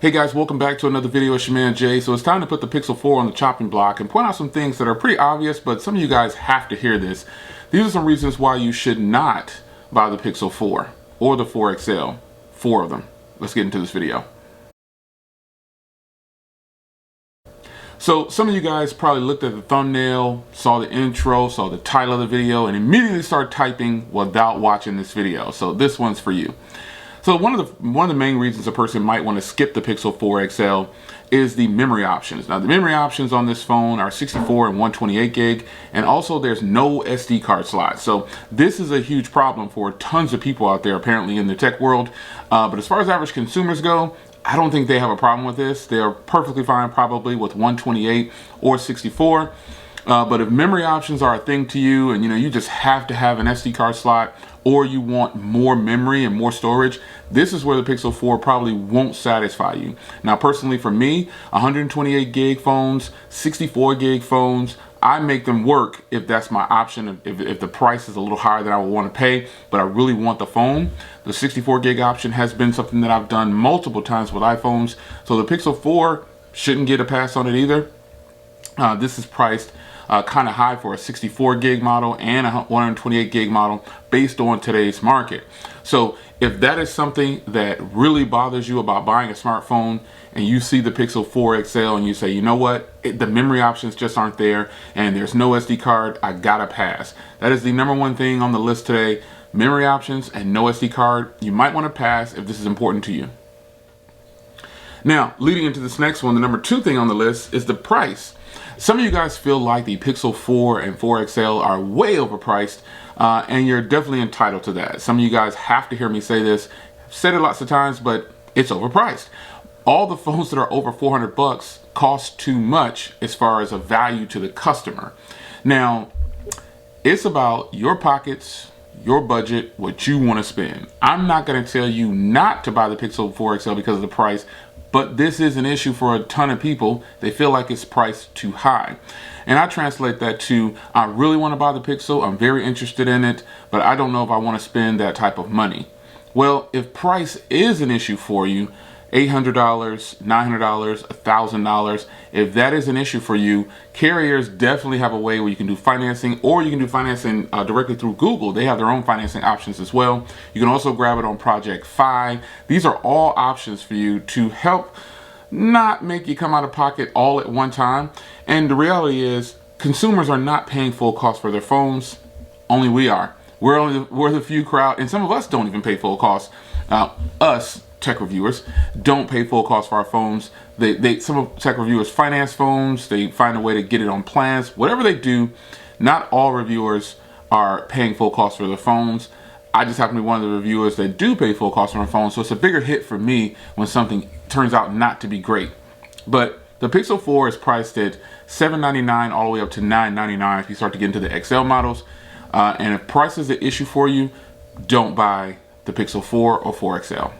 Hey guys, welcome back to another video. It's your man Jay. So it's time to put the Pixel 4 on the chopping block and point out some things that are pretty obvious, but some of you guys have to hear this. These are some reasons why you should not buy the Pixel 4 or the 4 XL. 4 of them. Let's get into this video. So some of you guys probably looked at the thumbnail, saw the intro, saw the title of the video, and immediately started typing without watching this video. So this one's for you. So one of the main reasons a person might want to skip the Pixel 4 XL is the memory options. Now the memory options on this phone are 64 and 128 gig, and also there's no SD card slot. So this is a huge problem for tons of people out there apparently in the tech world. But as far as average consumers go, I don't think they have a problem with this. They're perfectly fine probably with 128 or 64. But if memory options are a thing to you and you just have to have an SD card slot, or you want more memory and more storage, this is where the Pixel 4 probably won't satisfy you. Now personally for me, 128 gig phones, 64 gig phones, I make them work if that's my option, if the price is a little higher than I would want to pay, but I really want the phone. The 64 gig option has been something that I've done multiple times with iPhones, so the Pixel 4 shouldn't get a pass on it either. This is priced kind of high for a 64 gig model and a 128 gig model based on today's market. So if that is something that really bothers you about buying a smartphone and you see the Pixel 4 XL and you say, you know what, the memory options just aren't there and there's no SD card, I gotta pass. That is the #1 thing on the list today. Memory options and no SD card. You might want to pass if this is important to you. Now, leading into this next one, the #2 thing on the list is the price. Some of you guys feel like the Pixel 4 and 4 XL are way overpriced, and you're definitely entitled to that. Some of you guys have to hear me say this. I've said it lots of times, but it's overpriced. All the phones that are over 400 bucks cost too much as far as a value to the customer. Now, it's about your pockets, your budget, what you want to spend. I'm not going to tell you not to buy the Pixel 4 XL because of the price, but this is an issue for a ton of people. They feel like it's priced too high. And I translate that to, I really want to buy the Pixel, I'm very interested in it, but I don't know if I want to spend that type of money. Well, if price is an issue for you, $800, $900, $1,000, if that is an issue for you, carriers definitely have a way where you can do financing, or you can do financing directly through Google. They have their own financing options as well. You can also grab it on Project Fi. These are all options for you to help not make you come out of pocket all at one time. And the reality is consumers are not paying full cost for their phones. Only we are. We're the few crowd, and some of us don't even pay full cost. Us tech reviewers don't pay full cost for our phones. Some of tech reviewers finance phones. They find a way to get it on plans. Whatever they do, not all reviewers are paying full cost for their phones. I just happen to be one of the reviewers that do pay full cost for my phone, so it's a bigger hit for me when something turns out not to be great. But the Pixel 4 is priced at $799 all the way up to $999 if you start to get into the XL models. And if price is the issue for you, don't buy the Pixel 4 or 4 XL.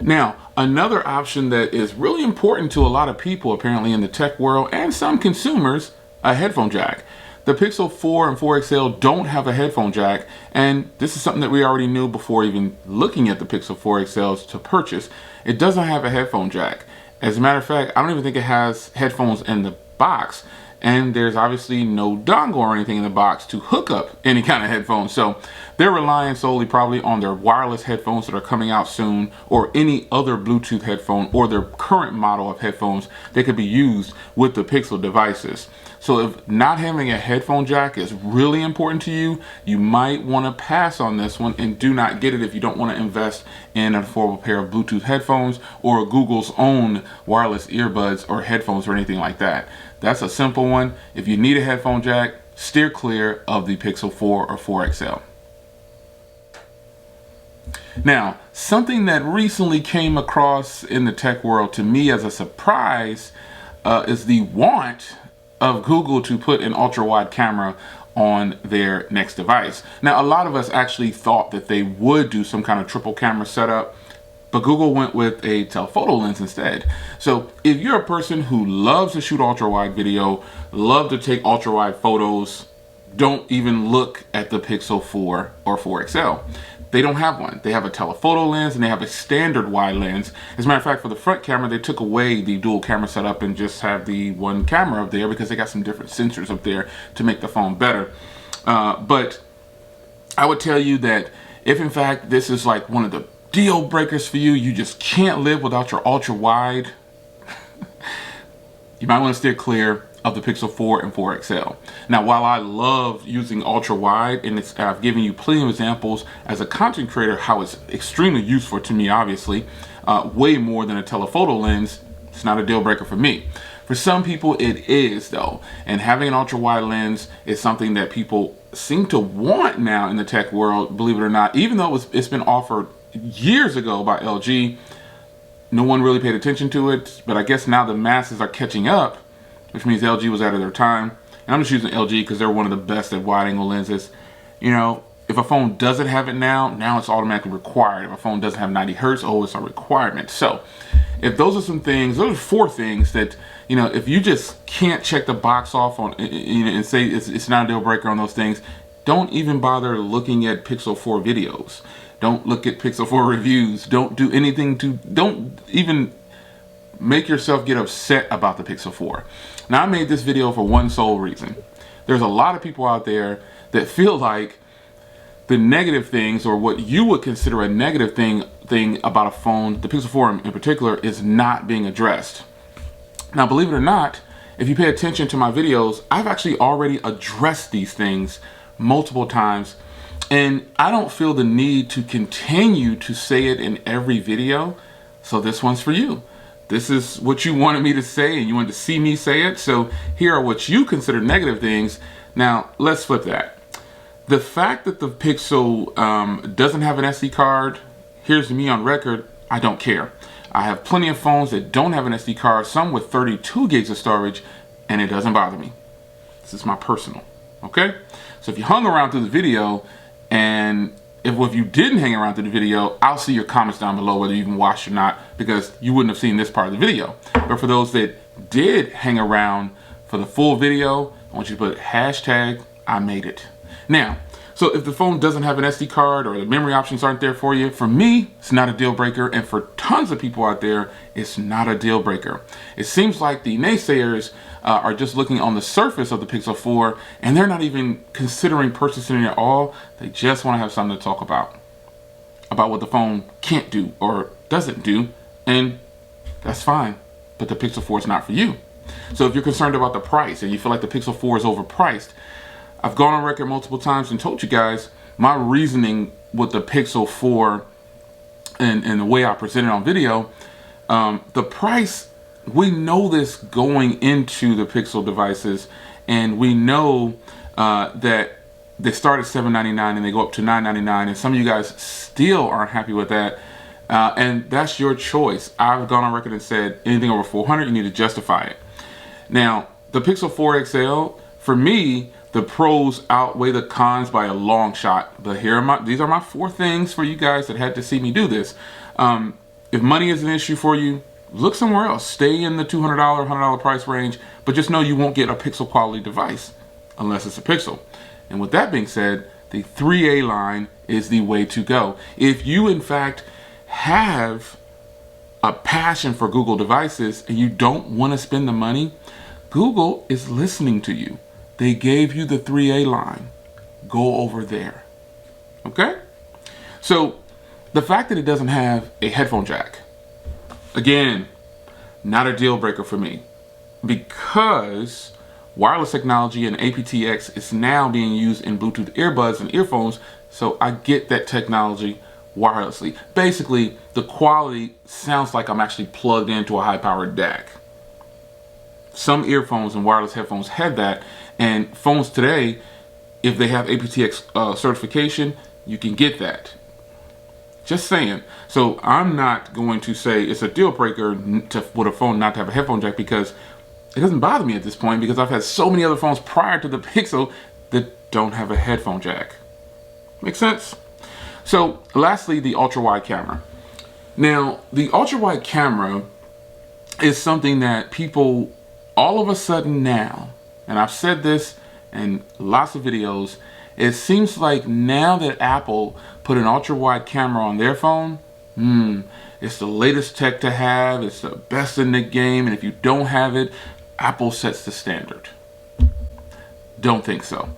Now, another option that is really important to a lot of people apparently in the tech world and some consumers, a headphone jack. The Pixel 4 and 4 XL don't have a headphone jack, and this is something that we already knew before even looking at the Pixel 4 XLs to purchase. It doesn't have a headphone jack. As a matter of fact, I don't even think it has headphones in the box, and there's obviously no dongle or anything in the box to hook up any kind of headphones. So they're relying solely probably on their wireless headphones that are coming out soon, or any other Bluetooth headphone, or their current model of headphones that could be used with the Pixel devices. So if not having a headphone jack is really important to you, you might want to pass on this one and do not get it if you don't want to invest in an affordable pair of Bluetooth headphones or Google's own wireless earbuds or headphones or anything like that. That's a simple one. If you need a headphone jack, steer clear of the Pixel 4 or 4 XL. Now, something that recently came across in the tech world to me as a surprise is the want of Google to put an ultra-wide camera on their next device. Now, a lot of us actually thought that they would do some kind of triple camera setup, but Google went with a telephoto lens instead. So if you're a person who loves to shoot ultra-wide video, love to take ultra-wide photos, don't even look at the Pixel 4 or 4 XL. they don't have one. They have a telephoto lens and they have a standard wide lens. As a matter of fact, for the front camera, they took away the dual camera setup and just have the one camera up there because they got some different sensors up there to make the phone better. But I would tell you that if in fact this is like one of the deal breakers for you, you just can't live without your ultra wide, you might want to steer clear of the Pixel 4 and 4 XL. Now, while I love using ultra wide, and I've given you plenty of examples as a content creator how it's extremely useful to me, obviously, way more than a telephoto lens, it's not a deal breaker for me. For some people it is though, and having an ultra wide lens is something that people seem to want now in the tech world, believe it or not. Even though it's been offered years ago by LG, no one really paid attention to it, but I guess now the masses are catching up, which means LG was out of their time. And I'm just using LG because they're one of the best at wide angle lenses. You know, if a phone doesn't have it now it's automatically required. If a phone doesn't have 90 Hertz, oh, it's a requirement. So if those are some things, those are 4 things that, you know, if you just can't check the box off on, you know, and say it's not a deal breaker on those things, don't even bother looking at Pixel 4 videos. Don't look at Pixel 4 reviews. Don't do anything don't even make yourself get upset about the Pixel 4. Now, I made this video for one sole reason. There's a lot of people out there that feel like the negative things, or what you would consider a negative thing about a phone, the Pixel 4 in particular, is not being addressed. Now, believe it or not, if you pay attention to my videos, I've actually already addressed these things multiple times, and I don't feel the need to continue to say it in every video. So this one's for you. This is what you wanted me to say, and you wanted to see me say it. So here are what you consider negative things. Now, let's flip that. The fact that the Pixel doesn't have an SD card, here's me on record, I don't care. I have plenty of phones that don't have an SD card, some with 32 gigs of storage, and it doesn't bother me. This is my personal, okay? So if you hung around through the video, and if you didn't hang around through the video, I'll see your comments down below whether you even watched or not, because you wouldn't have seen this part of the video. But for those that did hang around for the full video, I want you to put hashtag I made it. Now, so if the phone doesn't have an SD card or the memory options aren't there for you, for me, it's not a deal breaker. And for tons of people out there, it's not a deal breaker. It seems like the naysayers are just looking on the surface of the Pixel 4, and they're not even considering purchasing it at all. They just want to have something to talk about what the phone can't do or doesn't do, and that's fine. But the Pixel 4 is not for you. So if you're concerned about the price and you feel like the Pixel 4 is overpriced, I've gone on record multiple times and told you guys my reasoning with the Pixel 4 and the way I present it on video. The price, we know this going into the Pixel devices, and we know that they start at $799 and they go up to $999, and some of you guys still aren't happy with that, and that's your choice. I've gone on record and said anything over $400, you need to justify it. Now, the Pixel 4 XL, for me, the pros outweigh the cons by a long shot. But these are my 4 things for you guys that had to see me do this. If money is an issue for you, look somewhere else. Stay in the $200, $100 price range, but just know you won't get a Pixel quality device unless it's a Pixel. And with that being said, the 3A line is the way to go. If you in fact have a passion for Google devices and you don't want to spend the money, Google is listening to you. They gave you the 3A line. Go over there. Okay? So the fact that it doesn't have a headphone jack, again, not a deal breaker for me, because wireless technology and aptX is now being used in Bluetooth earbuds and earphones, so I get that technology wirelessly. Basically, the quality sounds like I'm actually plugged into a high-powered DAC. Some earphones and wireless headphones have that, and phones today, if they have aptX certification, you can get that. Just saying. So I'm not going to say it's a deal breaker with a phone not to have a headphone jack, because it doesn't bother me at this point, because I've had so many other phones prior to the Pixel that don't have a headphone jack. Make sense? So lastly, the ultra-wide camera. Now, the ultra-wide camera is something that people all of a sudden now, and I've said this in lots of videos, It seems like now that Apple put an ultra-wide camera on their phone, it's the latest tech to have, it's the best in the game, and if you don't have it, Apple sets the standard. Don't think so.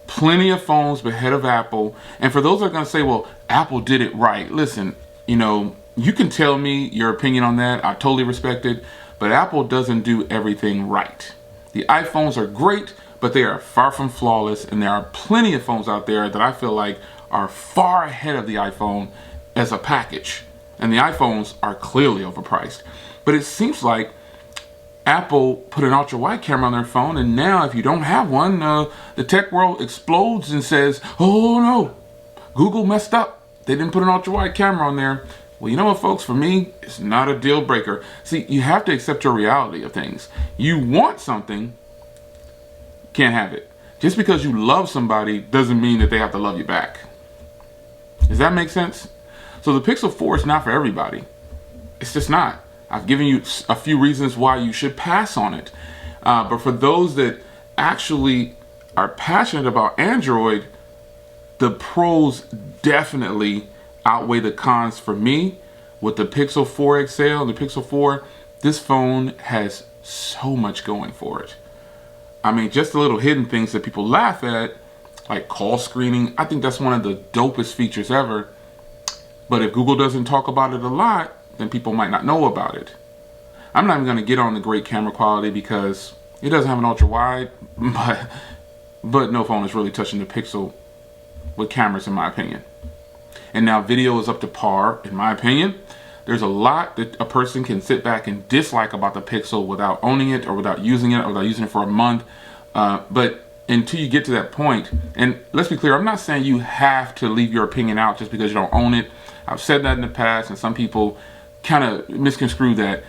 Plenty of phones ahead of Apple, and for those that are going to say, well, Apple did it right. Listen, you know, you can tell me your opinion on that. I totally respect it, but Apple doesn't do everything right. The iPhones are great, but they are far from flawless, and there are plenty of phones out there that I feel like are far ahead of the iPhone as a package. And the iPhones are clearly overpriced. But it seems like Apple put an ultra-wide camera on their phone, and now if you don't have one, the tech world explodes and says, oh no, Google messed up. They didn't put an ultra-wide camera on there. Well, you know what, folks? For me, it's not a deal breaker. See, you have to accept your reality of things. You want something, can't have it. Just because you love somebody doesn't mean that they have to love you back. Does that make sense? So the Pixel 4 is not for everybody. It's just not. I've given you a few reasons why you should pass on it. But for those that actually are passionate about Android, the pros definitely outweigh the cons for me. With the Pixel 4 XL and the Pixel 4, this phone has so much going for it. I mean, just the little hidden things that people laugh at, like call screening. I think that's one of the dopest features ever. But if Google doesn't talk about it a lot, then people might not know about it. I'm not even going to get on the great camera quality because it doesn't have an ultra wide, but no phone is really touching the Pixel with cameras, in my opinion. And now video is up to par, in my opinion. There's a lot that a person can sit back and dislike about the Pixel without owning it or without using it or without using it for a month. But until you get to that point, and let's be clear, I'm not saying you have to leave your opinion out just because you don't own it. I've said that in the past, and some people kind of misconstrue that.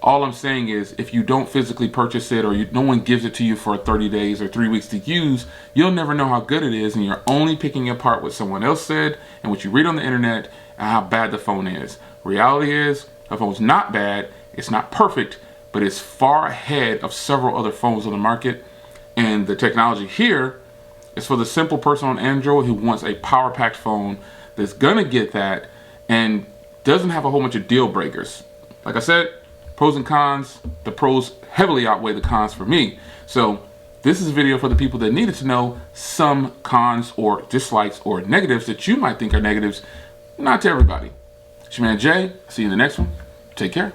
All I'm saying is if you don't physically purchase it or no one gives it to you for 30 days or 3 weeks to use, you'll never know how good it is, and you're only picking apart what someone else said and what you read on the internet and how bad the phone is. Reality is, the phone's not bad, it's not perfect, but it's far ahead of several other phones on the market. And the technology here is for the simple person on Android who wants a power-packed phone that's gonna get that and doesn't have a whole bunch of deal breakers. Like I said, pros and cons. The pros heavily outweigh the cons for me. So this is a video for the people that needed to know some cons or dislikes or negatives that you might think are negatives. Not to everybody. It's your man Jay. See you in the next one. Take care.